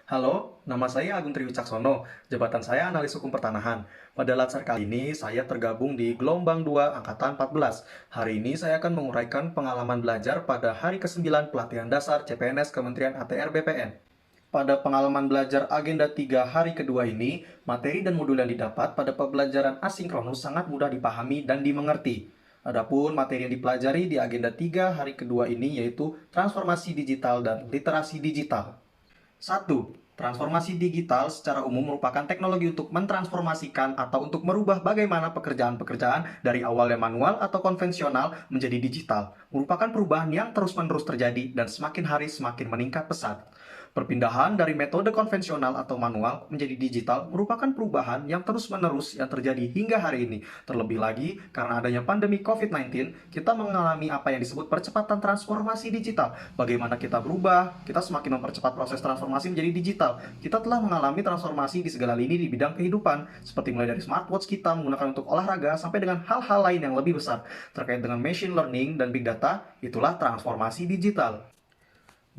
Halo, nama saya Agung Triwicaksono, jabatan saya analis hukum pertanahan. Pada latsar kali ini, saya tergabung di gelombang 2 Angkatan 14. Hari ini saya akan menguraikan pengalaman belajar pada hari ke-9 pelatihan dasar CPNS Kementerian ATR BPN. Pada pengalaman belajar agenda 3 hari kedua ini, materi dan modul yang didapat pada pembelajaran asinkronus sangat mudah dipahami dan dimengerti. Adapun materi yang dipelajari di agenda 3 hari kedua ini yaitu transformasi digital dan literasi digital. 1. Transformasi digital secara umum merupakan teknologi untuk mentransformasikan atau untuk merubah bagaimana pekerjaan-pekerjaan dari awalnya manual atau konvensional menjadi digital. Merupakan perubahan yang terus-menerus terjadi dan semakin hari semakin meningkat pesat. Perpindahan dari metode konvensional atau manual menjadi digital merupakan perubahan yang terus-menerus yang terjadi hingga hari ini. Terlebih lagi, karena adanya pandemi COVID-19, kita mengalami apa yang disebut percepatan transformasi digital. Bagaimana kita berubah, kita semakin mempercepat proses transformasi menjadi digital. Kita telah mengalami transformasi di segala lini di bidang kehidupan, seperti mulai dari smartwatch kita menggunakan untuk olahraga sampai dengan hal-hal lain yang lebih besar. Terkait dengan machine learning dan big data, itulah transformasi digital.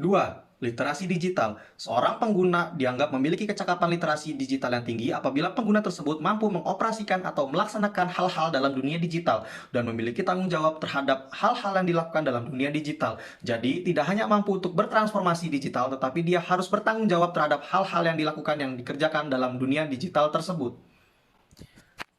2. Literasi digital. Seorang pengguna dianggap memiliki kecakapan literasi digital yang tinggi apabila pengguna tersebut mampu mengoperasikan atau melaksanakan hal-hal dalam dunia digital dan memiliki tanggung jawab terhadap hal-hal yang dilakukan dalam dunia digital. Jadi, tidak hanya mampu untuk bertransformasi digital, tetapi dia harus bertanggung jawab terhadap hal-hal yang dilakukan yang dikerjakan dalam dunia digital tersebut.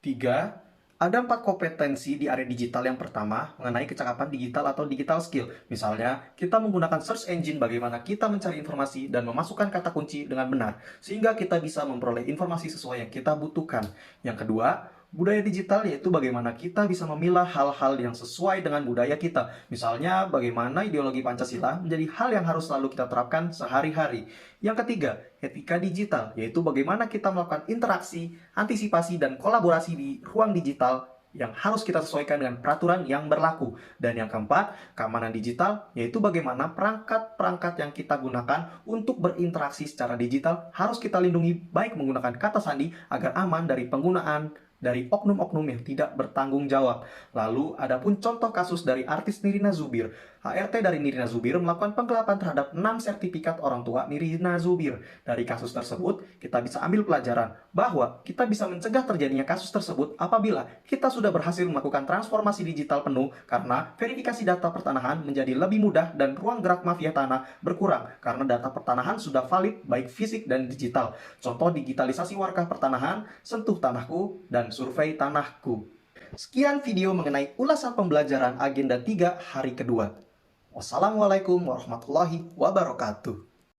3. Ada 4 kompetensi di area digital. Yang pertama, mengenai kecakapan digital atau digital skill. Misalnya, kita menggunakan search engine bagaimana kita mencari informasi dan memasukkan kata kunci dengan benar, sehingga kita bisa memperoleh informasi sesuai yang kita butuhkan. Yang kedua, budaya digital yaitu bagaimana kita bisa memilah hal-hal yang sesuai dengan budaya kita. Misalnya, bagaimana ideologi Pancasila menjadi hal yang harus selalu kita terapkan sehari-hari. Yang ketiga, etika digital, yaitu bagaimana kita melakukan interaksi, antisipasi, dan kolaborasi di ruang digital yang harus kita sesuaikan dengan peraturan yang berlaku. Dan yang keempat, keamanan digital, yaitu bagaimana perangkat-perangkat yang kita gunakan untuk berinteraksi secara digital harus kita lindungi baik menggunakan kata sandi agar aman dari penggunaan dari oknum-oknum yang tidak bertanggung jawab. Lalu, adapun contoh kasus dari artis Nirina Zubir. HRT dari Nirina Zubir melakukan penggelapan terhadap 6 sertifikat orang tua Nirina Zubir. Dari kasus tersebut, kita bisa ambil pelajaran bahwa kita bisa mencegah terjadinya kasus tersebut apabila kita sudah berhasil melakukan transformasi digital penuh karena verifikasi data pertanahan menjadi lebih mudah dan ruang gerak mafia tanah berkurang karena data pertanahan sudah valid baik fisik dan digital. Contoh digitalisasi warkah pertanahan, sentuh tanahku, dan survei tanahku. Sekian video mengenai ulasan pembelajaran agenda 3 hari kedua. Wassalamualaikum warahmatullahi wabarakatuh.